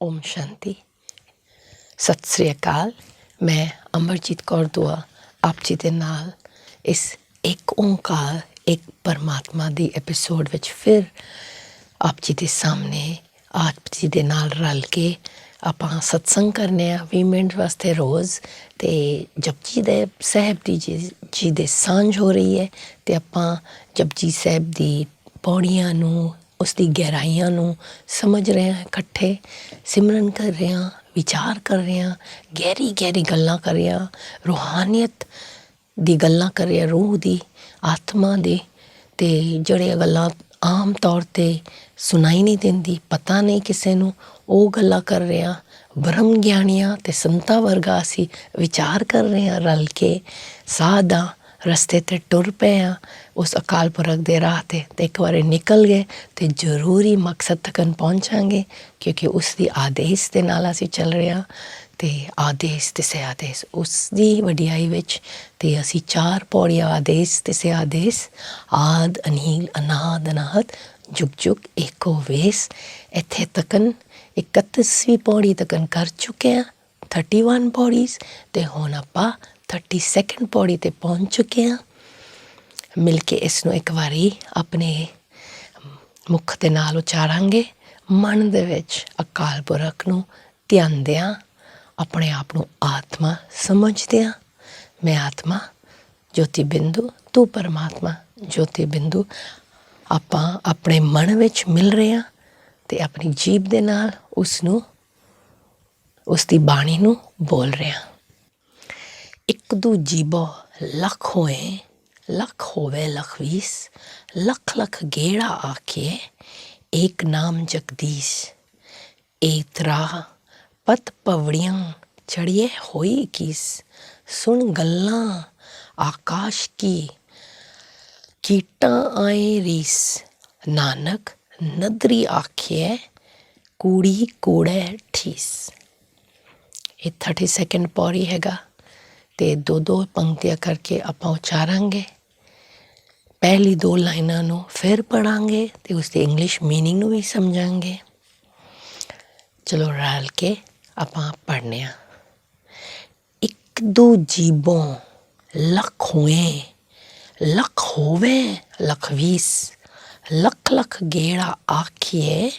ਓਮ ਸ਼ਾਂਤੀ। ਸਤਿ ਸ੍ਰੀ ਅਕਾਲ। ਮੈਂ ਅਮਰਜੀਤ ਕੌਰ ਦੁਆ ਆਪ ਜੀ ਦੇ ਨਾਲ ਇਸ ਇੱਕ ਓਂਕਾਰ ਇੱਕ ਪਰਮਾਤਮਾ ਦੀ ਐਪੀਸੋਡ ਵਿੱਚ ਫਿਰ ਆਪ ਜੀ ਦੇ ਸਾਹਮਣੇ ਆਪ ਜੀ ਦੇ ਨਾਲ ਰਲ ਕੇ ਆਪਾਂ ਸਤਸੰਗ ਕਰਨੇ ਆ 20 ਮਿੰਟ ਵਾਸਤੇ ਰੋਜ਼। ਅਤੇ ਜਪਜੀ ਦੇ ਸਾਹਿਬ ਦੀ ਜੀ ਦੇ ਸਾਂਝ ਹੋ ਰਹੀ ਹੈ ਅਤੇ ਆਪਾਂ ਜਪਜੀ ਸਾਹਿਬ ਦੀ ਪੌੜੀਆਂ ਨੂੰ, ਉਸ ਦੀ ਗਹਿਰਾਈਆਂ ਨੂੰ ਸਮਝ ਰਹੇ ਹਾਂ, ਇਕੱਠੇ ਸਿਮਰਨ ਕਰ ਰਹੇ ਹਾਂ, ਵਿਚਾਰ ਕਰ ਰਹੇ ਹਾਂ, ਗਹਿਰੀ ਗੱਲਾਂ ਕਰ ਰਹੇ ਹਾਂ, ਰੂਹਾਨੀਅਤ ਦੀ ਗੱਲਾਂ ਕਰ ਰਹੇ ਹਾਂ, ਰੂਹ ਦੀ, ਆਤਮਾ ਦੀ। ਅਤੇ ਜਿਹੜੀਆਂ ਗੱਲਾਂ ਆਮ ਤੌਰ 'ਤੇ ਸੁਣਾਈ ਨਹੀਂ ਦਿੰਦੀ, ਪਤਾ ਨਹੀਂ ਕਿਸੇ ਨੂੰ, ਉਹ ਗੱਲਾਂ ਕਰ ਰਹੇ ਹਾਂ। ਬ੍ਰਹਮ ਗਿਆਨੀਆਂ ਅਤੇ ਸੰਤਾਂ ਵਰਗਾ ਅਸੀਂ ਵਿਚਾਰ ਕਰ ਰਹੇ ਹਾਂ, ਰਲ ਕੇ ਸਾਦਾ ਰਸਤੇ 'ਤੇ ਟੁਰ ਪਏ ਹਾਂ ਉਸ ਅਕਾਲ ਪੁਰਖ ਦੇ ਰਾਹ 'ਤੇ। ਅਤੇ ਇੱਕ ਵਾਰੀ ਨਿਕਲ ਗਏ ਅਤੇ ਜ਼ਰੂਰੀ ਮਕਸਦ ਤੱਕ ਪਹੁੰਚਾਂਗੇ, ਕਿਉਂਕਿ ਉਸ ਦੀ ਆਦੇਸ਼ ਦੇ ਨਾਲ ਅਸੀਂ ਚੱਲ ਰਹੇ ਹਾਂ। ਅਤੇ ਆਦੇਸ਼ ਅਤੇ ਸੇ ਆਦੇਸ਼ ਉਸ ਦੀ ਵਡਿਆਈ ਵਿੱਚ। ਅਤੇ ਅਸੀਂ 4 ਪੌੜੀਆਂ ਆਦੇਸ਼ ਅਤੇ ਸੇ ਆਦੇਸ਼, ਆਦ ਅਨੀਲ ਅਨਾਦ ਅਨਾਹਤ ਜੁਗ ਜੁਗ ਏਕੋ ਵੇਸ, ਇੱਥੇ ਤੱਕਨ 31ਵੀਂ ਪੌੜੀ ਤੱਕਨ ਕਰ ਚੁੱਕੇ ਹਾਂ, 31 ਪੌੜੀਜ਼। ਅਤੇ ਹੁਣ ਆਪਾਂ 32 ਪੌੜੀ 'ਤੇ ਪਹੁੰਚ ਚੁੱਕੇ ਹਾਂ। ਮਿਲ ਕੇ ਇਸ ਨੂੰ ਇੱਕ ਵਾਰੀ ਆਪਣੇ ਮੁੱਖ ਦੇ ਨਾਲ ਉਚਾਰਾਂਗੇ, ਮਨ ਦੇ ਵਿੱਚ ਅਕਾਲ ਪੁਰਖ ਨੂੰ ਧਿਆਉਂਦਿਆਂ, ਆਪਣੇ ਆਪ ਨੂੰ ਆਤਮਾ ਸਮਝਦਿਆਂ। ਮੈਂ ਆਤਮਾ ਜੋਤੀ ਬਿੰਦੂ, ਤੂੰ ਪਰਮਾਤਮਾ ਜੋਤੀ ਬਿੰਦੂ। ਆਪਾਂ ਆਪਣੇ ਮਨ ਵਿੱਚ ਮਿਲ ਰਹੇ ਹਾਂ ਅਤੇ ਆਪਣੀ ਜੀਭ ਦੇ ਨਾਲ ਉਸਨੂੰ, ਉਸ ਦੀ ਬਾਣੀ ਨੂੰ ਬੋਲ ਰਹੇ ਹਾਂ। ਇੱਕ ਦੂ ਜੀਬੋ ਲੱਖ ਹੋਏ, ਲੱਖ ਹੋਵੇ ਲੱਖ ਵੀਸ, ਲੱਖ ਲੱਖ ਗੇੜਾ ਆਖੀਏ, ਏਕ ਨਾਮ ਜਗਦੀਸ਼। ਏਕ ਰਾਹ ਪਤ ਪਵੜੀਆਂ ਚੜ੍ਹੀਏ ਹੋਈ ਕੀਸ, ਸੁਣ ਗੱਲਾਂ ਆਕਾਸ਼ ਕੀ, ਕੀਟਾਂ ਆਏ ਰੀਸ। ਨਾਨਕ ਨਦਰੀ ਆਖੀਏ, ਕੂੜੀ ਕੂੜੇ ਠੀਸ। ਇਹ 32 ਪੌੜੀ ਹੈਗਾ ਅਤੇ 2 ਪੰਕਤੀਆਂ ਕਰਕੇ ਆਪਾਂ ਉਚਾਰਾਂਗੇ। ਪਹਿਲੀ 2 ਲਾਈਨਾਂ ਨੂੰ ਫਿਰ ਪੜ੍ਹਾਂਗੇ ਅਤੇ ਉਸਦੀ ਇੰਗਲਿਸ਼ ਮੀਨਿੰਗ ਨੂੰ ਵੀ ਸਮਝਾਂਗੇ। ਚਲੋ ਰਲ ਕੇ ਆਪਾਂ ਪੜ੍ਹਨੇ ਹਾਂ। ਇੱਕ ਦੂ ਜੀਬੋਂ ਲੱਖ ਹੋਏ, ਲੱਖ ਹੋਵੇ ਲੱਖ ਵੀਸ, ਲੱਖ ਲੱਖ ਗੇੜਾ ਆਖੀਏ,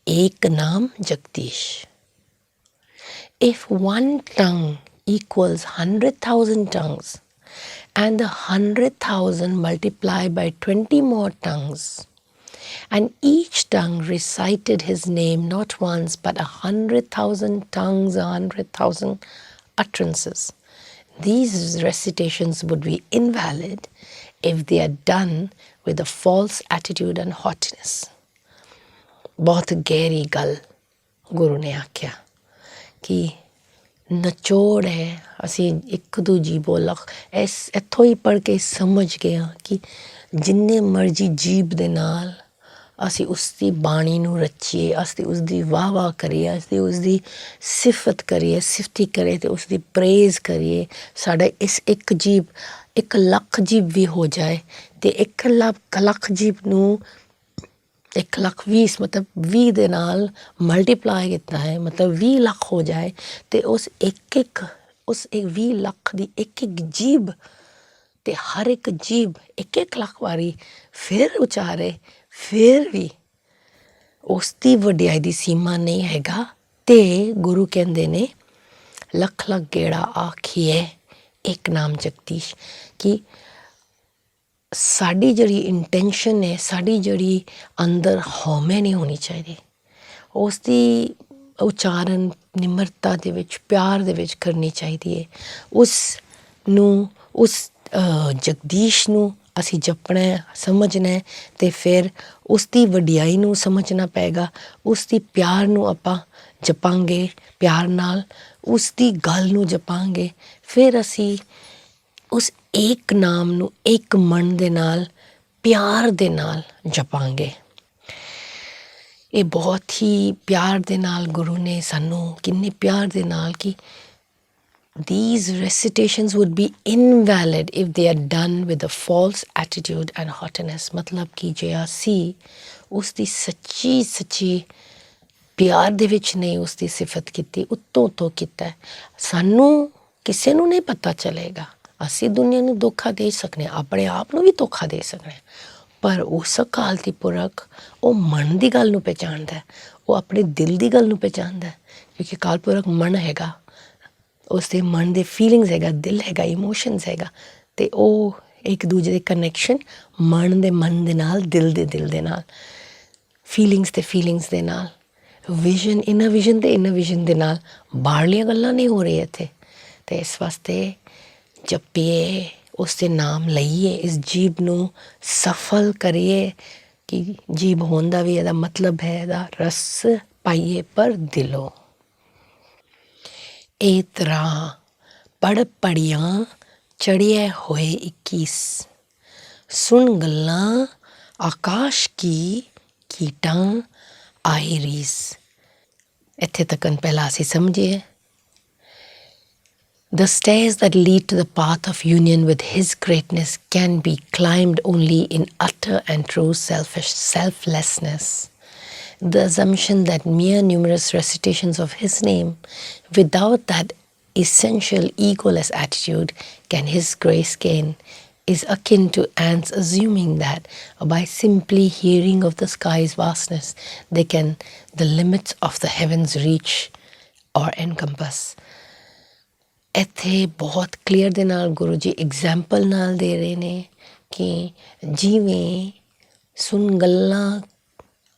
ਏਕ ਨਾਮ Jagdish. If one tongue equals 100,000 tongues and 100,000 multiplied by 20 more tongues, and each tongue recited his name not once but 100,000 tongues, 100,000 utterances, these recitations would be invalid if they are done with a false attitude and haughtiness. ਬਹੁਤ ਗਹਿਰੀ ਗੱਲ ਗੁਰੂ ਨੇ ਆਖਿਆ ਕਿ ਨਿਚੋੜ ਹੈ। ਅਸੀਂ ਇੱਕ ਦੂ ਜੀਬੋ ਲੱਖ, ਇੱਥੋਂ ਹੀ ਪੜ੍ਹ ਕੇ ਸਮਝ ਗਏ ਹਾਂ ਕਿ ਜਿੰਨੇ ਮਰਜ਼ੀ ਜੀਭ ਦੇ ਨਾਲ ਅਸੀਂ ਉਸ ਦੀ ਬਾਣੀ ਨੂੰ ਰਚੀਏ, ਅਸੀਂ ਉਸਦੀ ਵਾਹ ਕਰੀਏ, ਅਸੀਂ ਉਸਦੀ ਸਿਫਤ ਕਰੀਏ, ਸਿਫਤੀ ਕਰੀਏ ਅਤੇ ਉਸਦੀ ਪ੍ਰੇਜ਼ ਕਰੀਏ। ਸਾਡਾ ਇਸ ਇੱਕ ਜੀਭ 1 ਲੱਖ ਜੀਭ ਵੀ ਹੋ ਜਾਏ ਅਤੇ 1 ਲੱਖ ਜੀਭ ਨੂੰ 1,20,000 ਮਤਲਬ 20 ਦੇ ਨਾਲ ਮਲਟੀਪਲਾਈ ਕੀਤਾ ਹੈ, ਮਤਲਬ 20 ਲੱਖ ਹੋ ਜਾਏ ਅਤੇ ਉਸ 20 ਲੱਖ ਦੀ ਇੱਕ ਜੀਭ ਅਤੇ ਹਰ ਇੱਕ ਜੀਭ 1 ਲੱਖ ਵਾਰੀ ਫਿਰ ਉਚਾਰੇ, ਫਿਰ ਵੀ ਉਸ ਦੀ ਵਡਿਆਈ ਦੀ ਸੀਮਾ ਨਹੀਂ ਹੈਗਾ। ਅਤੇ ਗੁਰੂ ਕਹਿੰਦੇ ਨੇ ਲੱਖ ਲੱਖ ਗੇੜਾ ਆਖੀਏ, ਏਕ ਨਾਮ ਜਗਦੀਸ਼। ਕਿ ਸਾਡੀ ਜਿਹੜੀ ਇੰਟੈਂਸ਼ਨ ਹੈ, ਸਾਡੀ ਜਿਹੜੀ ਅੰਦਰ ਹਉਮੈ ਨਹੀਂ ਹੋਣੀ ਚਾਹੀਦੀ, ਉਸ ਦੀ ਉਚਾਰਨ ਨਿਮਰਤਾ ਦੇ ਵਿੱਚ, ਪਿਆਰ ਦੇ ਵਿੱਚ ਕਰਨੀ ਚਾਹੀਦੀ ਹੈ। ਉਸ ਨੂੰ, ਉਸ ਜਗਦੀਸ਼ ਨੂੰ ਅਸੀਂ ਜਪਣਾ, ਸਮਝਣਾ ਅਤੇ ਫਿਰ ਉਸ ਦੀ ਵਡਿਆਈ ਨੂੰ ਸਮਝਣਾ ਪਏਗਾ। ਉਸ ਦੀ ਪਿਆਰ ਨੂੰ ਆਪਾਂ ਜਪਾਂਗੇ, ਪਿਆਰ ਨਾਲ ਉਸ ਦੀ ਗੱਲ ਨੂੰ ਜਪਾਂਗੇ। ਫਿਰ ਅਸੀਂ ਉਸ ਏਕ ਨਾਮ ਨੂੰ ਇੱਕ ਮਨ ਦੇ ਨਾਲ, ਪਿਆਰ ਦੇ ਨਾਲ ਜਪਾਂਗੇ। ਇਹ ਬਹੁਤ ਹੀ ਪਿਆਰ ਦੇ ਨਾਲ ਗੁਰੂ ਨੇ ਸਾਨੂੰ, ਕਿੰਨੇ ਪਿਆਰ ਦੇ ਨਾਲ, ਕਿ these recitations would be invalid if they are done with a false attitude and haughtiness। ਮਤਲਬ ਕਿ ਜੇ ਅਸੀਂ ਉਸ ਦੀ ਸੱਚੀ ਪਿਆਰ ਦੇ ਵਿੱਚ ਨਹੀਂ ਉਸ ਦੀ ਸਿਫਤ ਕੀਤੀ, ਉੱਤੋਂ ਕੀਤਾ ਹੈ। ਸਾਨੂੰ ਕਿਸੇ ਨੂੰ ਨਹੀਂ ਪਤਾ ਚੱਲੇਗਾ, ਅਸੀਂ ਦੁਨੀਆ ਨੂੰ ਧੋਖਾ ਦੇ ਸਕਦੇ ਹਾਂ, ਆਪਣੇ ਆਪ ਨੂੰ ਵੀ ਧੋਖਾ ਦੇ ਸਕਦੇ ਹਾਂ, ਪਰ ਉਸ ਅਕਾਲ ਦੀ ਪੁਰਖ ਉਹ ਮਨ ਦੀ ਗੱਲ ਨੂੰ ਪਹਿਚਾਣਦਾ, ਉਹ ਆਪਣੇ ਦਿਲ ਦੀ ਗੱਲ ਨੂੰ ਪਹਿਚਾਣਦਾ, ਕਿਉਂਕਿ ਅਕਾਲ ਪੁਰਖ ਮਨ ਹੈਗਾ, ਉਸ ਦੇ ਮਨ ਦੇ ਫੀਲਿੰਗਸ ਹੈਗਾ, ਦਿਲ ਹੈਗਾ, ਇਮੋਸ਼ਨਸ ਹੈਗਾ, ਅਤੇ ਉਹ ਇੱਕ ਦੂਜੇ ਦੇ ਕਨੈਕਸ਼ਨ ਮਨ ਦੇ ਨਾਲ, ਦਿਲ ਦੇ ਨਾਲ, ਫੀਲਿੰਗਸ ਦੇ ਨਾਲ, ਵਿਜ਼ਨ ਇਨਰ ਵਿਜ਼ਨ ਦੇ ਨਾਲ, ਬਾਹਰਲੀਆਂ ਗੱਲਾਂ ਨਹੀਂ ਹੋ ਰਹੀਆਂ ਇੱਥੇ। ਅਤੇ ਇਸ ਵਾਸਤੇ ਜਪੀਏ, ਉਸ ਦੇ ਨਾਮ ਲਈਏ, ਇਸ ਜੀਭ ਨੂੰ ਸਫਲ ਕਰੀਏ, ਕਿ ਜੀਭ ਹੋਣ ਦਾ ਵੀ ਇਹਦਾ ਮਤਲਬ ਹੈ ਇਹਦਾ ਰਸ ਪਾਈਏ ਪਰ ਦਿਲੋਂ। ਇਹ ਤਰ੍ਹਾਂ ਪੜ੍ਹੀਆਂ ਚੜ੍ਹੇ ਹੋਏ 21 ਸੁਣ ਗੱਲਾਂ ਆਕਾਸ਼ ਕੀ ਕੀਟਾਂ ਆਈ ਰੀਸ। ਇੱਥੇ ਤੱਕਨ ਪਹਿਲਾਂ ਅਸੀਂ ਸਮਝੀਏ। The stairs that lead to the path of union with His greatness can be climbed only in utter and true selflessness. The assumption that mere numerous recitations of His name, without that essential egoless attitude, can His grace gain, is akin to ants assuming that by simply hearing of the sky's vastness, they can the limits of the heavens reach or encompass. ਇੱਥੇ ਬਹੁਤ clear ਦੇ ਨਾਲ Guru ji example ਨਾਲ ਦੇ ਰਹੇ ਨੇ ਕਿ ਜਿਵੇਂ ਸੁਣ ਗੱਲਾਂ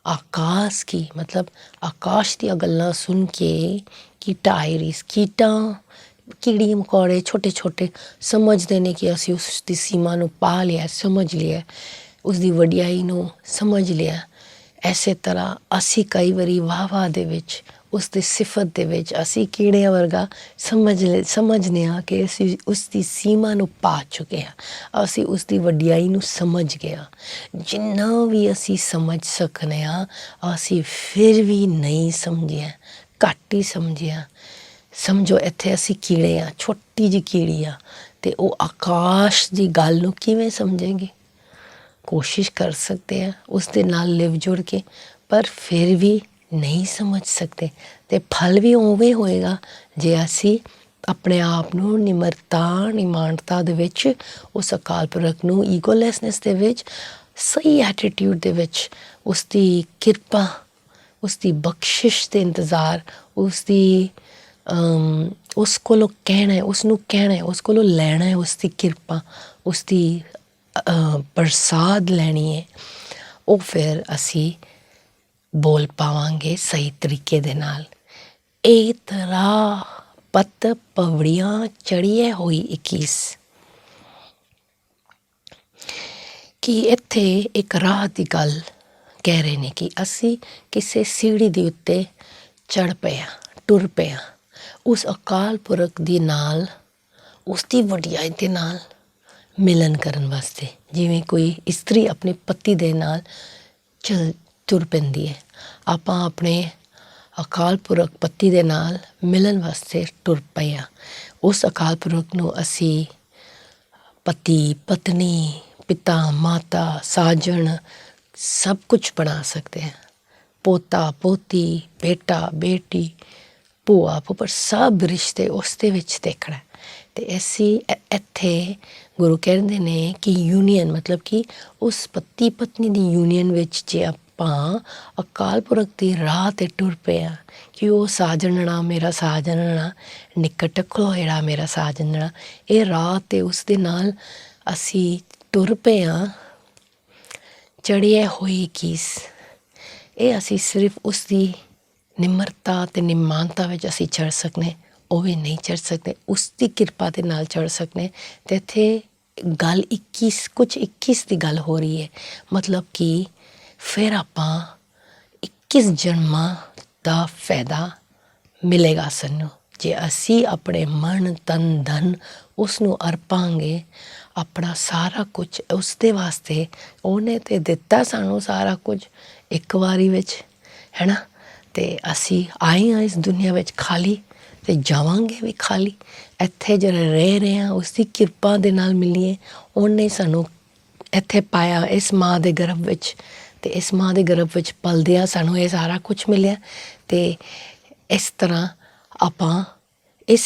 ਆਕਾਸ਼ ਕੀ, ਮਤਲਬ ਆਕਾਸ਼ ਦੀਆਂ ਗੱਲਾਂ ਸੁਣ ਕੇ ਕੀਟਾਂ ਆਈ ਰੀਸ, ਕੀੜੀ ਮਕੌੜੇ ਛੋਟੇ ਸਮਝਦੇ ਨੇ ਕਿ ਅਸੀਂ ਉਸ ਦੀ ਸੀਮਾ ਨੂੰ ਪਾ ਲਿਆ, ਸਮਝ ਲਿਆ, ਉਸ ਦੀ ਵਡਿਆਈ ਨੂੰ ਸਮਝ ਲਿਆ। ਇਸੇ ਤਰ੍ਹਾਂ ਅਸੀਂ ਕਈ ਵਾਰੀ ਵਾਹ ਦੇ ਵਿੱਚ, ਉਸ ਦੀ ਸਿਫਤ ਦੇ ਵਿੱਚ ਅਸੀਂ ਕੀੜਿਆਂ ਵਰਗਾ ਸਮਝਦੇ ਹਾਂ ਕਿ ਅਸੀਂ ਉਸ ਦੀ ਸੀਮਾ ਨੂੰ ਪਾ ਚੁੱਕੇ ਹਾਂ, ਅਸੀਂ ਉਸ ਦੀ ਵਡਿਆਈ ਨੂੰ ਸਮਝ ਗਏ ਹਾਂ। ਜਿੰਨਾ ਵੀ ਅਸੀਂ ਸਮਝ ਸਕਦੇ ਹਾਂ, ਅਸੀਂ ਫਿਰ ਵੀ ਨਹੀਂ ਸਮਝਿਆ, ਘੱਟ ਹੀ ਸਮਝਿਆ। ਸਮਝੋ ਇੱਥੇ ਅਸੀਂ ਕੀੜੇ ਹਾਂ, ਛੋਟੀ ਜਿਹੀ ਕੀੜੀ ਆ, ਅਤੇ ਉਹ ਆਕਾਸ਼ ਦੀ ਗੱਲ ਨੂੰ ਕਿਵੇਂ ਸਮਝੇਗੀ? ਕੋਸ਼ਿਸ਼ ਕਰ ਸਕਦੇ ਹਾਂ ਉਸ ਦੇ ਨਾਲ ਲਿਵ ਜੁੜ ਕੇ, ਪਰ ਫਿਰ ਵੀ ਨਹੀਂ ਸਮਝ ਸਕਦੇ। ਅਤੇ ਫਲ ਵੀ ਉਵੇਂ ਹੋਏਗਾ ਜੇ ਅਸੀਂ ਆਪਣੇ ਆਪ ਨੂੰ ਨਿਮਾਣਤਾ ਦੇ ਵਿੱਚ, ਉਸ ਅਕਾਲ ਪੁਰਖ ਨੂੰ ਈਗੋਲੈਸਨੈਸ ਦੇ ਵਿੱਚ, ਸਹੀ ਐਟੀਟਿਊਡ ਦੇ ਵਿੱਚ, ਉਸ ਦੀ ਕਿਰਪਾ, ਉਸ ਦੀ ਬਖਸ਼ਿਸ਼ ਦੇ ਇੰਤਜ਼ਾਰ, ਉਸ ਕੋਲੋਂ ਕਹਿਣਾ, ਉਸ ਕੋਲੋਂ ਲੈਣਾ ਹੈ, ਉਸ ਦੀ ਕਿਰਪਾ, ਉਸ ਦੀ ਪ੍ਰਸਾਦ ਲੈਣੀ ਹੈ, ਉਹ ਫਿਰ ਅਸੀਂ ਬੋਲ ਪਾਵਾਂਗੇ ਸਹੀ ਤਰੀਕੇ ਦੇ ਨਾਲ। ਇਹ ਤਰ੍ਹਾਂ ਪੜ੍ਹੀਆਂ ਚੜ੍ਹੇ ਹੋਈ 21, ਕਿ ਇੱਥੇ ਇੱਕ ਰਾਹ ਦੀ ਗੱਲ ਕਹਿ ਰਹੇ ਨੇ ਕਿ ਅਸੀਂ ਕਿਸੇ ਸੀੜੀ ਦੇ ਉੱਤੇ ਚੜ੍ਹ ਪਏ ਹਾਂ, ਟੁਰ ਪਏ ਹਾਂ, ਉਸ ਅਕਾਲ ਪੁਰਖ ਦੇ ਨਾਲ, ਉਸ ਦੀ ਵਡਿਆਈ ਦੇ ਨਾਲ ਮਿਲਨ ਕਰਨ ਵਾਸਤੇ। ਜਿਵੇਂ ਕੋਈ ਇਸਤਰੀ ਆਪਣੇ ਪਤੀ ਦੇ ਨਾਲ ਤੁਰ ਪੈਂਦੀ ਹੈ, ਆਪਾਂ ਆਪਣੇ ਅਕਾਲ ਪੁਰਖ ਪਤੀ ਦੇ ਨਾਲ ਮਿਲਣ ਵਾਸਤੇ ਟੁਰ ਪਏ ਹਾਂ। ਉਸ ਅਕਾਲ ਪੁਰਖ ਨੂੰ ਅਸੀਂ ਪਤੀ, ਪਤਨੀ, ਪਿਤਾ, ਮਾਤਾ, ਸਾਜਣ ਸਭ ਕੁਝ ਬਣਾ ਸਕਦੇ ਹਾਂ। ਪੋਤਾ, ਪੋਤੀ, ਬੇਟਾ, ਬੇਟੀ, ਭੂਆ, ਫੁੱਫੜ, ਸਭ ਰਿਸ਼ਤੇ ਉਸ ਦੇ ਵਿੱਚ ਦੇਖਣਾ। ਅਤੇ ਅਸੀਂ ਇੱਥੇ ਗੁਰੂ ਕਹਿੰਦੇ ਨੇ ਕਿ ਯੂਨੀਅਨ, ਮਤਲਬ ਕਿ ਉਸ ਪਤੀ ਪਤਨੀ ਦੀ ਯੂਨੀਅਨ ਵਿੱਚ ਜੇ ਆਪਾਂ ਅਕਾਲ ਪੁਰਖ ਦੀ ਰਾਹ 'ਤੇ ਟੁਰ ਪਏ ਹਾਂ, ਕਿ ਉਹ ਸਾਜਣਣਾ ਮੇਰਾ ਸਾਜਣਣਾ, ਨਿਕਟ ਖਲੋਏੜਾ ਮੇਰਾ ਸਾਜਣਣਾ, ਇਹ ਰਾਹ 'ਤੇ ਉਸ ਦੇ ਨਾਲ ਅਸੀਂ ਟੁਰ ਪਏ ਹਾਂ। ਚੜ੍ਹੇ ਹੋਏ 21, ਇਹ ਅਸੀਂ ਸਿਰਫ ਉਸ ਦੀ ਨਿਮਰਤਾ ਅਤੇ ਨਿਮਾਨਤਾ ਵਿੱਚ ਅਸੀਂ ਚੜ੍ਹ ਸਕਦੇ, ਉਹ ਵੀ ਨਹੀਂ ਚੜ੍ਹ ਸਕਦੇ, ਉਸ ਦੀ ਕਿਰਪਾ ਦੇ ਨਾਲ ਚੜ੍ਹ ਸਕਦੇ। ਅਤੇ ਇੱਥੇ ਗੱਲ 21 ਦੀ ਗੱਲ ਹੋ ਰਹੀ ਹੈ, ਮਤਲਬ ਕਿ ਫਿਰ ਆਪਾਂ 21 ਜਨਮਾਂ ਦਾ ਫਾਇਦਾ ਮਿਲੇਗਾ ਸਾਨੂੰ, ਜੇ ਅਸੀਂ ਆਪਣੇ ਮਨ, ਤਨ, ਧਨ ਉਸ ਨੂੰ ਅਰਪਾਂਗੇ। ਆਪਣਾ ਸਾਰਾ ਕੁਝ ਉਸ ਦੇ ਵਾਸਤੇ, ਉਹਨੇ ਤਾਂ ਦਿੱਤਾ ਸਾਨੂੰ ਸਾਰਾ ਕੁਝ ਇੱਕ ਵਾਰੀ ਵਿੱਚ, ਹੈ ਨਾ। ਅਤੇ ਅਸੀਂ ਆਏ ਹਾਂ ਇਸ ਦੁਨੀਆ ਵਿੱਚ ਖਾਲੀ, ਅਤੇ ਜਾਵਾਂਗੇ ਵੀ ਖਾਲੀ। ਇੱਥੇ ਜਿਹੜੇ ਰਹਿ ਰਹੇ ਹਾਂ ਉਸ ਦੀ ਕਿਰਪਾ ਦੇ ਨਾਲ ਮਿਲੀਏ, ਉਹਨੇ ਸਾਨੂੰ ਇੱਥੇ ਪਾਇਆ ਇਸ ਮਾਂ ਦੇ ਗਰਭ ਵਿੱਚ, ਅਤੇ ਇਸ ਮਾਂ ਦੇ ਗਰਭ ਵਿੱਚ ਪਲਦਿਆਂ ਸਾਨੂੰ ਇਹ ਸਾਰਾ ਕੁਛ ਮਿਲਿਆ। ਅਤੇ ਇਸ ਤਰ੍ਹਾਂ ਆਪਾਂ ਇਸ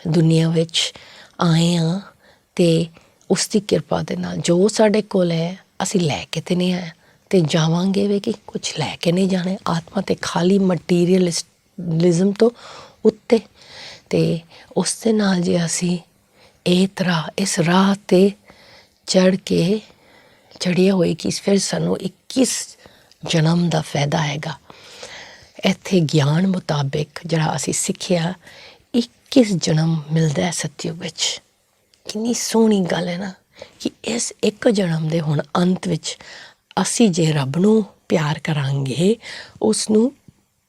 ਦੁਨੀਆ ਵਿੱਚ ਆਏ ਹਾਂ ਅਤੇ ਉਸ ਦੀ ਕਿਰਪਾ ਦੇ ਨਾਲ ਜੋ ਸਾਡੇ ਕੋਲ ਹੈ ਅਸੀਂ ਲੈ ਕੇ ਤਾਂ ਨਹੀਂ ਆਏ ਅਤੇ ਜਾਵਾਂਗੇ ਵੀ ਕਿ ਕੁਛ ਲੈ ਕੇ ਨਹੀਂ ਜਾਣਾ। ਆਤਮਾ ਤਾਂ ਖਾਲੀ ਮਟੀਰੀਅਲਿਜ਼ਮ ਤੋਂ ਉੱਤੇ, ਅਤੇ ਉਸ ਦੇ ਨਾਲ ਜੇ ਅਸੀਂ ਇਸ ਰਾਹ 'ਤੇ ਚੜ੍ਹੇ ਹੋਏ ਕਿ ਫਿਰ ਸਾਨੂੰ 21 ਜਨਮ ਦਾ ਫਾਇਦਾ ਹੈਗਾ। ਇੱਥੇ ਗਿਆਨ ਮੁਤਾਬਿਕ ਜਿਹੜਾ ਅਸੀਂ ਸਿੱਖਿਆ 21 ਜਨਮ ਮਿਲਦਾ ਹੈ ਸਤਯੁਗ ਵਿੱਚ। ਕਿੰਨੀ ਸੋਹਣੀ ਗੱਲ ਹੈ ਨਾ ਕਿ ਇਸ ਇੱਕ ਜਨਮ ਦੇ ਹੁਣ ਅੰਤ ਵਿੱਚ ਅਸੀਂ ਜੇ ਰੱਬ ਨੂੰ ਪਿਆਰ ਕਰਾਂਗੇ, ਉਸ ਨੂੰ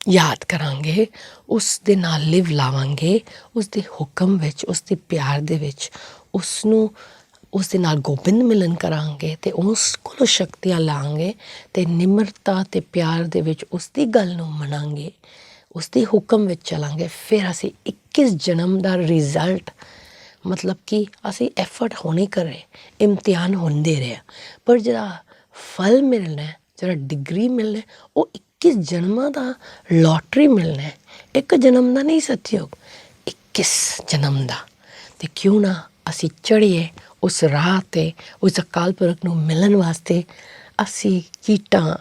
ਯਾਦ ਕਰਾਂਗੇ, ਉਸ ਦੇ ਨਾਲ ਲਿਵ ਲਾਵਾਂਗੇ, ਉਸ ਦੇ ਹੁਕਮ ਵਿੱਚ, ਉਸ ਦੇ ਪਿਆਰ ਦੇ ਵਿੱਚ, ਉਸ ਦੇ ਨਾਲ ਗੋਬਿੰਦ ਮਿਲਨ ਕਰਾਂਗੇ ਅਤੇ ਉਸ ਕੋਲੋਂ ਸ਼ਕਤੀਆਂ ਲਾਂਗੇ ਅਤੇ ਨਿਮਰਤਾ ਅਤੇ ਪਿਆਰ ਦੇ ਵਿੱਚ ਉਸ ਦੀ ਗੱਲ ਨੂੰ ਮੰਨਾਂਗੇ, ਉਸ ਦੇ ਹੁਕਮ ਵਿੱਚ ਚੱਲਾਂਗੇ। ਫਿਰ ਅਸੀਂ 21 ਜਨਮ ਦਾ ਰਿਜ਼ਲਟ, ਮਤਲਬ ਕਿ ਅਸੀਂ ਐਫਰਟ ਹੋਣੇ ਕਰ ਰਹੇ, ਇਮਤਿਹਾਨ ਹੁੰਦੇ ਰਹੇ, ਪਰ ਜਿਹੜਾ ਫਲ ਮਿਲਣਾ, ਜਿਹੜਾ ਡਿਗਰੀ ਮਿਲਣਾ, ਉਹ 21 ਜਨਮਾਂ ਦਾ ਲੋਟਰੀ ਮਿਲਣਾ। ਇੱਕ ਜਨਮ ਦਾ ਨਹੀਂ ਸਤਿਯੋਗ, 21 ਜਨਮ ਦਾ। ਅਤੇ ਕਿਉਂ ਨਾ ਅਸੀਂ ਚੜ੍ਹੀਏ ਉਸ ਰਾਹ 'ਤੇ, ਉਸ ਅਕਾਲ ਪੁਰਖ ਨੂੰ ਮਿਲਣ ਵਾਸਤੇ। ਅਸੀਂ ਕੀਟਾਂ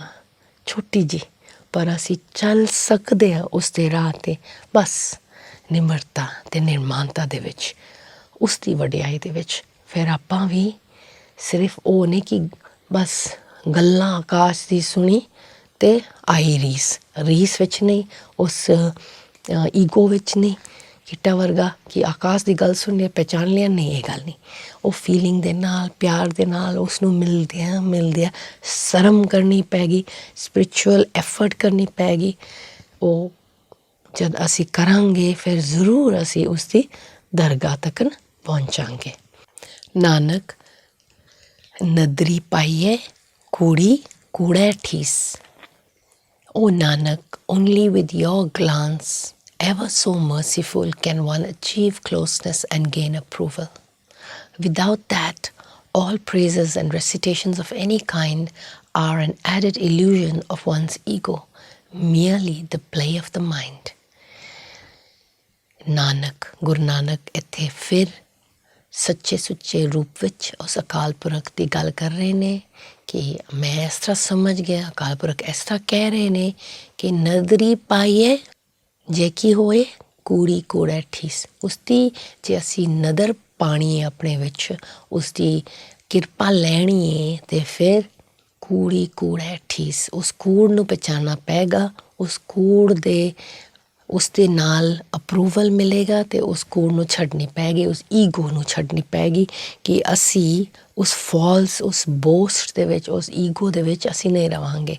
ਛੋਟੀ ਜਿਹੀ, ਪਰ ਅਸੀਂ ਚੱਲ ਸਕਦੇ ਹਾਂ ਉਸ ਦੇ ਰਾਹ 'ਤੇ, ਬਸ ਨਿਮਰਤਾ ਅਤੇ ਨਿਰਮਾਨਤਾ ਦੇ ਵਿੱਚ, ਉਸ ਦੀ ਵਡਿਆਈ ਦੇ ਵਿੱਚ। ਫਿਰ ਆਪਾਂ ਵੀ ਸਿਰਫ ਉਹ ਨਹੀਂ ਕਿ ਬਸ ਗੱਲਾਂ ਆਕਾਸ਼ ਦੀ ਸੁਣੀ ਅਤੇ ਆਈ ਰੀਸ ਵਿੱਚ ਨਹੀਂ, ਉਸ ਈਗੋ ਵਿੱਚ ਨਹੀਂ ਕੀਟਾ ਵਰਗਾ ਕਿ ਆਕਾਸ਼ ਦੀ ਗੱਲ ਸੁਣੀ ਪਹਿਚਾਣ ਲਿਆ, ਨਹੀਂ, ਇਹ ਗੱਲ ਨਹੀਂ। ਉਹ ਫੀਲਿੰਗ ਦੇ ਨਾਲ, ਪਿਆਰ ਦੇ ਨਾਲ ਉਸ ਨੂੰ ਮਿਲਦਿਆਂ ਸ਼ਰਮ ਕਰਨੀ ਪੈ ਗਈ, ਸਪਿਰਿਚੁਅਲ ਐਫਰਟ ਕਰਨੀ ਪੈ ਗਈ। ਉਹ ਜਦ ਅਸੀਂ ਕਰਾਂਗੇ ਫਿਰ ਜ਼ਰੂਰ ਅਸੀਂ ਉਸ ਦੀ ਦਰਗਾਹ ਤੱਕ ਪਹੁੰਚਾਂਗੇ। ਨਾਨਕ ਨਦਰੀ ਪਾਈਏ ਕੂੜੀ ਕੂੜੈ ਠੀਸ। O Nanak, only with your glance, ever so merciful, can one achieve closeness and gain approval. Without that, all praises and recitations of any kind are an added illusion of one's ego, merely the play of the mind. Nanak, Guru Nanak ਇੱਥੇ ਫਿਰ ਸੱਚੇ ਸੁੱਚੇ ਰੂਪ ਵਿੱਚ ਉਸ ਅਕਾਲ ਪੁਰਖ ਦੀ ਗੱਲ ਕਰ ਰਹੇ ਨੇ ਕਿ ਮੈਂ ਇਸ ਤਰ੍ਹਾਂ ਸਮਝ ਗਿਆ, ਅਕਾਲ ਪੁਰਖ ਇਸ ਤਰ੍ਹਾਂ ਕਹਿ ਰਹੇ ਨੇ ਕਿ ਨਦਰੀ ਪਾਈਏ ਜੇ ਕੀ ਹੋਏ ਕੂੜੀ ਕੂੜੈ ਠੀਸ। ਉਸ ਦੀ ਜੇ ਅਸੀਂ ਨਦਰ ਪਾਣੀ ਹੈ ਆਪਣੇ ਵਿੱਚ, ਉਸ ਦੀ ਕਿਰਪਾ ਲੈਣੀ ਹੈ, ਅਤੇ ਫਿਰ ਕੂੜੀ ਕੂੜੈ ਠੀਸ, ਉਸ ਕੂੜ ਨੂੰ ਪਹਿਚਾਨਣਾ ਪਏਗਾ, ਉਸ ਦੇ ਨਾਲ ਅਪਰੂਵਲ ਮਿਲੇਗਾ ਅਤੇ ਉਸ ਕੂੜ ਨੂੰ ਛੱਡਣੀ ਪਏਗੀ, ਉਸ ਈਗੋ ਨੂੰ ਛੱਡਣੀ ਪਏਗੀ ਕਿ ਅਸੀਂ ਉਸ ਉਸ ਬੋਸਟ ਦੇ ਵਿੱਚ, ਉਸ ਈਗੋ ਦੇ ਵਿੱਚ ਅਸੀਂ ਨਹੀਂ ਰਹਾਂਗੇ।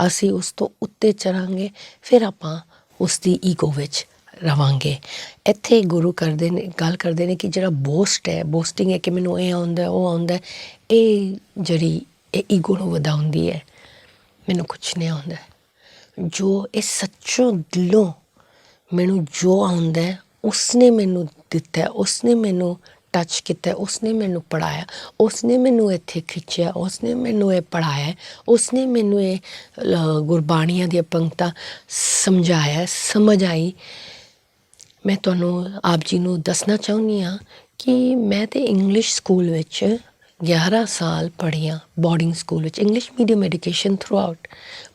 ਅਸੀਂ ਉਸ ਤੋਂ ਉੱਤੇ ਚੜਾਂਗੇ, ਫਿਰ ਆਪਾਂ ਉਸ ਦੀ ਈਗੋ ਵਿੱਚ ਰਹਾਂਗੇ। ਇੱਥੇ ਗੁਰੂ ਗੱਲ ਕਰਦੇ ਨੇ ਕਿ ਜਿਹੜਾ ਬੋਸਟਿੰਗ ਹੈ ਕਿ ਮੈਨੂੰ ਇਹ ਆਉਂਦਾ, ਉਹ ਆਉਂਦਾ, ਇਹ ਈਗੋ ਨੂੰ ਵਧਾਉਂਦੀ ਹੈ। ਮੈਨੂੰ ਕੁਛ ਨਹੀਂ ਆਉਂਦਾ, ਜੋ ਇਹ ਸੱਚੋਂ ਦਿਲੋਂ ਮੈਨੂੰ ਜੋ ਆਉਂਦਾ ਉਸਨੇ ਮੈਨੂੰ ਦਿੱਤਾ, ਉਸਨੇ ਮੈਨੂੰ ਟੱਚ ਕੀਤਾ, ਉਸਨੇ ਮੈਨੂੰ ਪੜ੍ਹਾਇਆ, ਉਸਨੇ ਮੈਨੂੰ ਇੱਥੇ ਖਿੱਚਿਆ, ਉਸਨੇ ਮੈਨੂੰ ਇਹ ਪੜ੍ਹਾਇਆ, ਉਸਨੇ ਮੈਨੂੰ ਇਹ ਗੁਰਬਾਣੀਆਂ ਦੀਆਂ ਪੰਕਤਾਂ ਸਮਝਾਇਆ, ਸਮਝ ਆਈ। ਮੈਂ ਤੁਹਾਨੂੰ ਆਪ ਜੀ ਨੂੰ ਦੱਸਣਾ ਚਾਹੁੰਦੀ ਹਾਂ ਕਿ ਮੈਂ ਤਾਂ ਇੰਗਲਿਸ਼ ਸਕੂਲ ਵਿੱਚ 11 ਸਾਲ ਪੜ੍ਹੀ ਹਾਂ, ਬੋਰਡਿੰਗ ਸਕੂਲ ਵਿੱਚ, English medium education through out.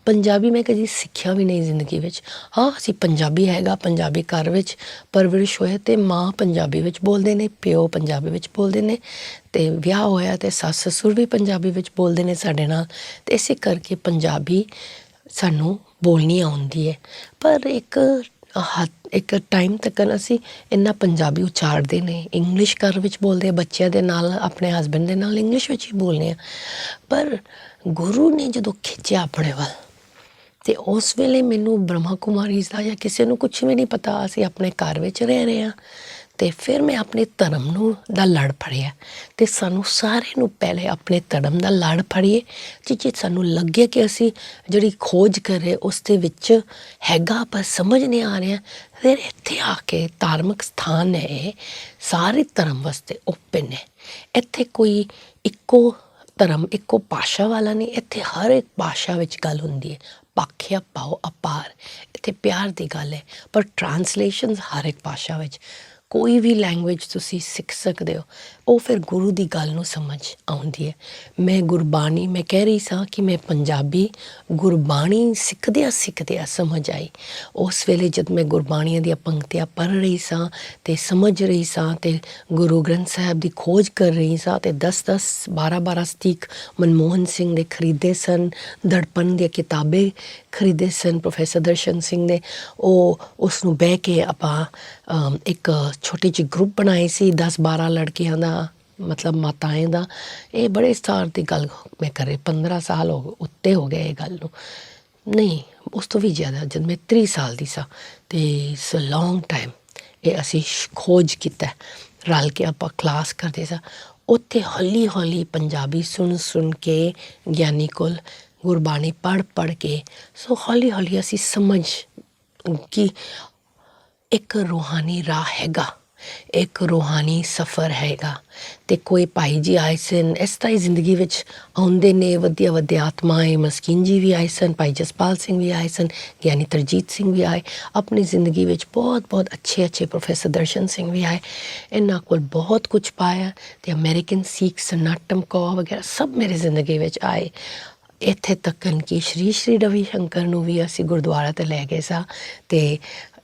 Punjabi ਮੈਂ ਕਦੀ ਸਿੱਖਿਆ ਵੀ ਨਹੀਂ ਜ਼ਿੰਦਗੀ ਵਿੱਚ। ਹਾਂ, ਅਸੀਂ ਪੰਜਾਬੀ ਹੈਗਾ, ਪੰਜਾਬੀ ਘਰ ਵਿੱਚ ਪਰਵਰਿਸ਼ ਹੋਏ ਅਤੇ ਮਾਂ ਪੰਜਾਬੀ ਵਿੱਚ ਬੋਲਦੇ ਨੇ, ਪਿਓ ਪੰਜਾਬੀ ਵਿੱਚ ਬੋਲਦੇ ਨੇ, ਅਤੇ ਵਿਆਹ ਹੋਇਆ ਅਤੇ ਸੱਸ ਸਸੁਰ ਵੀ ਪੰਜਾਬੀ ਵਿੱਚ ਬੋਲਦੇ ਨੇ ਸਾਡੇ ਨਾਲ, ਅਤੇ ਇਸੇ ਕਰਕੇ ਪੰਜਾਬੀ ਸਾਨੂੰ ਬੋਲਣੀ ਆਉਂਦੀ ਹੈ। ਪਰ ਇੱਕ ਟਾਈਮ ਤੱਕ ਅਸੀਂ ਇੰਨਾ ਪੰਜਾਬੀ ਉਚਾਰਦੇ ਨੇ, ਇੰਗਲਿਸ਼ ਘਰ ਵਿੱਚ ਬੋਲਦੇ, ਬੱਚਿਆਂ ਦੇ ਨਾਲ, ਆਪਣੇ ਹਸਬੈਂਡ ਦੇ ਨਾਲ ਇੰਗਲਿਸ਼ ਵਿੱਚ ਹੀ ਬੋਲਦੇ ਹਾਂ। ਪਰ ਗੁਰੂ ਨੇ ਜਦੋਂ ਖਿੱਚਿਆ ਆਪਣੇ ਵੱਲ, ਅਤੇ ਉਸ ਵੇਲੇ ਮੈਨੂੰ ਬ੍ਰਹਮਾ ਕੁਮਾਰੀ ਦਾ ਜਾਂ ਕਿਸੇ ਨੂੰ ਕੁਛ ਵੀ ਨਹੀਂ ਪਤਾ, ਅਸੀਂ ਆਪਣੇ ਘਰ ਵਿੱਚ ਰਹਿ ਰਹੇ ਹਾਂ। ਅਤੇ ਫਿਰ ਮੈਂ ਆਪਣੇ ਧਰਮ ਦਾ ਲੜ ਫੜਿਆ, ਅਤੇ ਸਾਨੂੰ ਸਾਰਿਆਂ ਨੂੰ ਪਹਿਲੇ ਆਪਣੇ ਧਰਮ ਦਾ ਲੜ ਫੜੀਏ। ਜੇ ਸਾਨੂੰ ਲੱਗੇ ਕਿ ਅਸੀਂ ਜਿਹੜੀ ਖੋਜ ਕਰੇ ਉਸ ਦੇ ਵਿੱਚ ਹੈਗਾ ਪਰ ਸਮਝ ਨਹੀਂ ਆ ਰਿਹਾ, ਫਿਰ ਇੱਥੇ ਆ ਕੇ ਧਾਰਮਿਕ ਸਥਾਨ ਹੈ, ਸਾਰੇ ਧਰਮ ਵਾਸਤੇ ਓਪਨ ਹੈ। ਇੱਥੇ ਕੋਈ ਇੱਕੋ ਧਰਮ ਇੱਕੋ ਭਾਸ਼ਾ ਵਾਲਾ ਨਹੀਂ, ਇੱਥੇ ਹਰ ਇੱਕ ਭਾਸ਼ਾ ਵਿੱਚ ਗੱਲ ਹੁੰਦੀ ਹੈ। ਭਾਖਿਆ ਭਾਵ ਅਪਾਰ, ਇੱਥੇ ਪਿਆਰ ਦੀ ਗੱਲ ਹੈ, ਪਰ ਟਰਾਂਸਲੇਸ਼ਨਸ ਹਰ ਇੱਕ ਭਾਸ਼ਾ ਵਿੱਚ। ਕੋਈ ਵੀ ਲੈਂਗੁਏਜ ਤੁਸੀਂ ਸਿੱਖ ਸਕਦੇ ਹੋ, ਉਹ ਫਿਰ ਗੁਰੂ ਦੀ ਗੱਲ ਨੂੰ ਸਮਝ ਆਉਂਦੀ ਹੈ। ਮੈਂ ਗੁਰਬਾਣੀ, ਮੈਂ ਕਹਿ ਰਹੀ ਸਾਂ ਕਿ ਮੈਂ ਪੰਜਾਬੀ ਗੁਰਬਾਣੀ ਸਿੱਖਦਿਆਂ ਸਮਝ ਆਈ। ਉਸ ਵੇਲੇ ਜਦ ਮੈਂ ਗੁਰਬਾਣੀਆਂ ਦੀਆਂ ਪੰਕਤੀਆਂ ਪੜ੍ਹ ਰਹੀ ਸਾਂ ਅਤੇ ਸਮਝ ਰਹੀ ਸਾਂ ਅਤੇ ਗੁਰੂ ਗ੍ਰੰਥ ਸਾਹਿਬ ਦੀ ਖੋਜ ਕਰ ਰਹੀ ਸਾਂ, ਅਤੇ 10-10, 12-12 ਸਟੀਕ ਮਨਮੋਹਨ ਸਿੰਘ ਦੇ ਖਰੀਦੇ ਸਨ, ਦੜਪਣ ਦੀਆਂ ਕਿਤਾਬਾਂ ਖਰੀਦੇ ਸਨ ਪ੍ਰੋਫੈਸਰ ਦਰਸ਼ਨ ਸਿੰਘ ਨੇ। ਉਸ ਨੂੰ ਬਹਿ ਕੇ ਆਪਾਂ ਇੱਕ ਛੋਟੀ ਜਿਹੀ ਗਰੁੱਪ ਬਣਾਈ ਸੀ 10-12 ਲੜਕੀਆਂ ਦਾ, ਮਤਲਬ ਮਾਤਾएं ਦਾ। ਇਹ ਬੜੇ ਸਾਲ ਦੀ ਗੱਲ ਮੈਂ ਕਰ ਰਹੀ, 15 ਸਾਲ ਉੱਤੇ ਹੋ ਗਏ ਇਹ ਗੱਲ ਨੂੰ, ਨਹੀਂ ਉਸ ਤੋਂ ਵੀ ਜ਼ਿਆਦਾ, ਜਦ ਮੈਂ 30 ਸਾਲ ਦੀ ਸਾਂ। ਅਤੇ ਇਟਸ ਅ ਲੌਂਗ ਟਾਈਮ ਇਹ ਅਸੀਂ ਖੋਜ ਕੀਤਾ, ਰਲ ਕੇ ਆਪਾਂ ਕਲਾਸ ਕਰਦੇ ਸਾਂ। ਉੱਥੇ ਹੌਲੀ ਹੌਲੀ ਪੰਜਾਬੀ ਸੁਣ ਕੇ ਗਿਆਨੀ ਕੋਲ ਗੁਰਬਾਣੀ ਪੜ੍ਹ ਕੇ, ਸੋ ਹੌਲੀ ਹੌਲੀ ਅਸੀਂ ਸਮਝ ਕਿ ਇੱਕ ਰੂਹਾਨੀ ਰਾਹ ਹੈਗਾ, ਇੱਕ ਰੂਹਾਨੀ ਸਫ਼ਰ ਹੈਗਾ। ਅਤੇ ਕੋਈ ਭਾਈ ਜੀ ਆਏ ਸਨ, ਇਸ ਤਰ੍ਹਾਂ ਹੀ ਜ਼ਿੰਦਗੀ ਵਿੱਚ ਆਉਂਦੇ ਨੇ ਵਧੀਆ ਆਤਮਾएं। ਮਸਕੀਨ ਜੀ ਵੀ ਆਏ ਸਨ, ਭਾਈ ਜਸਪਾਲ ਸਿੰਘ ਵੀ ਆਏ ਸਨ, ਗਿਆਨੀ ਤਰਜੀਤ ਸਿੰਘ ਵੀ ਆਏ। ਆਪਣੀ ਜ਼ਿੰਦਗੀ ਵਿੱਚ ਬਹੁਤ ਅੱਛੇ ਪ੍ਰੋਫੈਸਰ ਦਰਸ਼ਨ ਸਿੰਘ ਵੀ ਆਏ। ਇਹਨਾਂ ਕੋਲ ਬਹੁਤ ਕੁਝ ਪਾਇਆ, ਅਤੇ ਅਮਰੀਕਨ ਸਿੱਖ ਸਨਾਟਮ ਕੌਰ ਵਗੈਰਾ ਸਭ ਮੇਰੀ ਜ਼ਿੰਦਗੀ ਵਿੱਚ ਆਏ। ਇੱਥੇ ਤੱਕ ਕਿ ਸ਼੍ਰੀ ਰਵੀ ਸ਼ੰਕਰ ਨੂੰ ਵੀ ਅਸੀਂ ਗੁਰਦੁਆਰਾ 'ਤੇ ਲੈ ਗਏ ਸਾਂ, ਅਤੇ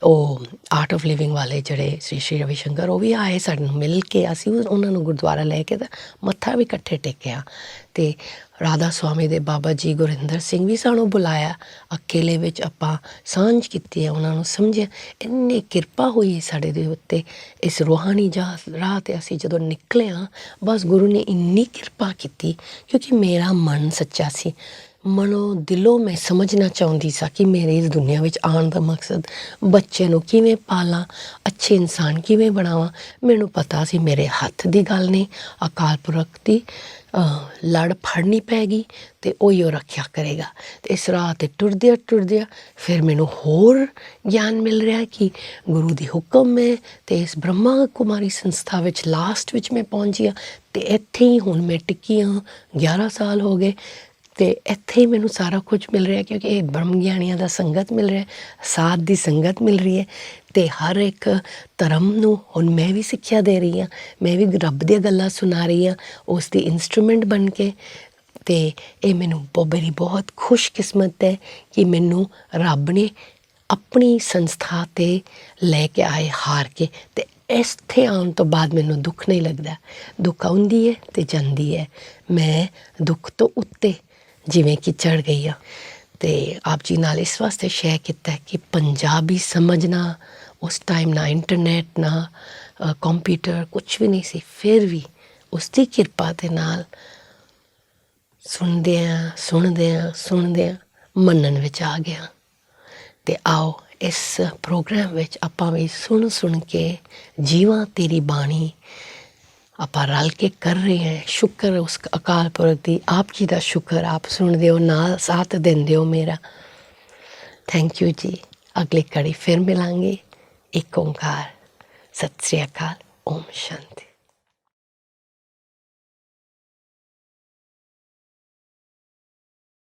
ਉਹ ਆਰਟ ਆਫ ਲਿਵਿੰਗ ਵਾਲੇ ਜਿਹੜੇ ਸ਼੍ਰੀ ਰਵੀ ਸ਼ੰਕਰ, ਉਹ ਵੀ ਆਏ ਸਾਨੂੰ ਮਿਲ ਕੇ। ਅਸੀਂ ਉਹਨਾਂ ਨੂੰ ਗੁਰਦੁਆਰਾ ਲੈ ਕੇ ਤਾਂ ਮੱਥਾ ਵੀ ਇਕੱਠੇ ਟੇਕਿਆ। ਅਤੇ ਰਾਧਾ ਸੁਆਮੀ ਦੇ ਬਾਬਾ ਜੀ ਗੁਰਿੰਦਰ ਸਿੰਘ ਵੀ ਸਾਨੂੰ ਬੁਲਾਇਆ, ਅਕੇਲੇ ਵਿੱਚ ਆਪਾਂ ਸਾਂਝ ਕੀਤੀ ਹੈ, ਉਹਨਾਂ ਨੂੰ ਸਮਝਿਆ। ਇੰਨੀ ਕਿਰਪਾ ਹੋਈ ਸਾਡੇ ਦੇ ਉੱਤੇ ਇਸ ਰੂਹਾਨੀ ਰਾਹ 'ਤੇ ਅਸੀਂ ਜਦੋਂ ਨਿਕਲੇ ਹਾਂ, ਬਸ ਗੁਰੂ ਨੇ ਇੰਨੀ ਕਿਰਪਾ ਕੀਤੀ, ਕਿਉਂਕਿ ਮੇਰਾ ਮਨ ਸੱਚਾ ਸੀ। ਮਨੋਂ ਦਿਲੋਂ ਮੈਂ ਸਮਝਣਾ ਚਾਹੁੰਦੀ ਸਾਂ ਕਿ ਮੇਰੇ ਇਸ ਦੁਨੀਆ ਵਿੱਚ ਆਉਣ ਦਾ ਮਕਸਦ ਬੱਚੇ ਨੂੰ ਕਿਵੇਂ ਪਾਲਾਂ, ਅੱਛੇ ਇਨਸਾਨ ਕਿਵੇਂ ਬਣਾਵਾਂ। ਮੈਨੂੰ ਪਤਾ ਸੀ ਮੇਰੇ ਹੱਥ ਦੀ ਗੱਲ ਨਹੀਂ, ਅਕਾਲ ਪੁਰਖ ਦੀ ਲੜ ਫੜਨੀ ਪੈ ਗਈ ਅਤੇ ਉਹੀ ਉਹ ਰੱਖਿਆ ਕਰੇਗਾ। ਅਤੇ ਇਸ ਰਾਹ 'ਤੇ ਟੁਰਦਿਆਂ ਫਿਰ ਮੈਨੂੰ ਹੋਰ ਗਿਆਨ ਮਿਲ ਰਿਹਾ ਕਿ ਗੁਰੂ ਦੀ ਹੁਕਮ ਹੈ, ਅਤੇ ਇਸ ਬ੍ਰਹਮਾ ਕੁਮਾਰੀ ਸੰਸਥਾ ਵਿੱਚ ਲਾਸਟ ਵਿੱਚ ਮੈਂ ਪਹੁੰਚੀ ਹਾਂ, ਅਤੇ ਇੱਥੇ ਹੀ ਹੁਣ ਮੈਂ ਟਿੱਕੀ ਹਾਂ। 11 ਸਾਲ ਹੋ ਗਏ, ਅਤੇ ਇੱਥੇ ਹੀ ਮੈਨੂੰ ਸਾਰਾ ਕੁਝ ਮਿਲ ਰਿਹਾ, ਕਿਉਂਕਿ ਇਹ ਬ੍ਰਹਮ ਗਿਆਨੀਆਂ ਦਾ ਸੰਗਤ ਮਿਲ ਰਿਹਾ, ਸਾਧ ਦੀ ਸੰਗਤ ਮਿਲ ਰਹੀ ਹੈ। ਅਤੇ ਹਰ ਇੱਕ ਧਰਮ ਨੂੰ ਹੁਣ ਮੈਂ ਵੀ ਸਿੱਖਿਆ ਦੇ ਰਹੀ ਹਾਂ, ਮੈਂ ਵੀ ਰੱਬ ਦੀਆਂ ਗੱਲਾਂ ਸੁਣਾ ਰਹੀ ਹਾਂ ਉਸ ਦੀ ਇੰਸਟਰੂਮੈਂਟ ਬਣ ਕੇ। ਅਤੇ ਇਹ ਮੈਨੂੰ ਮੇਰੀ ਬਹੁਤ ਖੁਸ਼ਕਿਸਮਤ ਹੈ ਕਿ ਮੈਨੂੰ ਰੱਬ ਨੇ ਆਪਣੀ ਸੰਸਥਾ 'ਤੇ ਲੈ ਕੇ ਆਏ ਹਾਰ ਕੇ। ਅਤੇ ਇੱਥੇ ਆਉਣ ਤੋਂ ਬਾਅਦ ਮੈਨੂੰ ਦੁੱਖ ਨਹੀਂ ਲੱਗਦਾ। ਦੁੱਖ ਆਉਂਦੀ ਹੈ ਅਤੇ ਜਾਂਦੀ ਹੈ, ਮੈਂ ਦੁੱਖ ਤੋਂ ਉੱਤੇ ਜਿਵੇਂ ਕਿ ਚੜ੍ਹ ਗਈ ਹਾਂ। ਅਤੇ ਆਪ ਜੀ ਨਾਲ ਇਸ ਵਾਸਤੇ ਸ਼ੇਅਰ ਕੀਤਾ ਕਿ ਪੰਜਾਬੀ ਸਮਝਣਾ, ਉਸ ਟਾਈਮ ਨਾ ਇੰਟਰਨੈਟ ਨਾ ਕੰਪਿਊਟਰ ਕੁਛ ਵੀ ਨਹੀਂ ਸੀ, ਫਿਰ ਵੀ ਉਸ ਦੀ ਕਿਰਪਾ ਦੇ ਨਾਲ ਸੁਣਦਿਆਂ ਮੰਨਣ ਵਿੱਚ ਆ ਗਿਆ। ਅਤੇ ਆਓ ਇਸ ਪ੍ਰੋਗਰਾਮ ਵਿੱਚ ਆਪਾਂ ਵੀ ਸੁਣ ਕੇ ਜੀਵਾਂ ਤੇਰੀ ਬਾਣੀ ਆਪਾਂ ਰਲ ਕੇ ਕਰ ਰਹੇ ਹਾਂ। ਸ਼ੁਕਰ ਉਸ ਅਕਾਲ ਪੁਰਖ ਦੀ, ਆਪ ਜੀ ਦਾ ਸ਼ੁਕਰ, ਆਪ ਸੁਣਦੇ ਹੋ, ਨਾਲ ਸਾਥ ਦਿੰਦੇ ਹੋ ਮੇਰਾ। ਥੈਂਕ ਯੂ ਜੀ। ਅਗਲੀ ਕੜੀ ਫਿਰ ਮਿਲਾਂਗੇ। ਇੱਕ ਓਂਕਾਰ। ਸਤਿ ਸ੍ਰੀ ਅਕਾਲ। ਓਮ ਸ਼ਾਂਤੀ।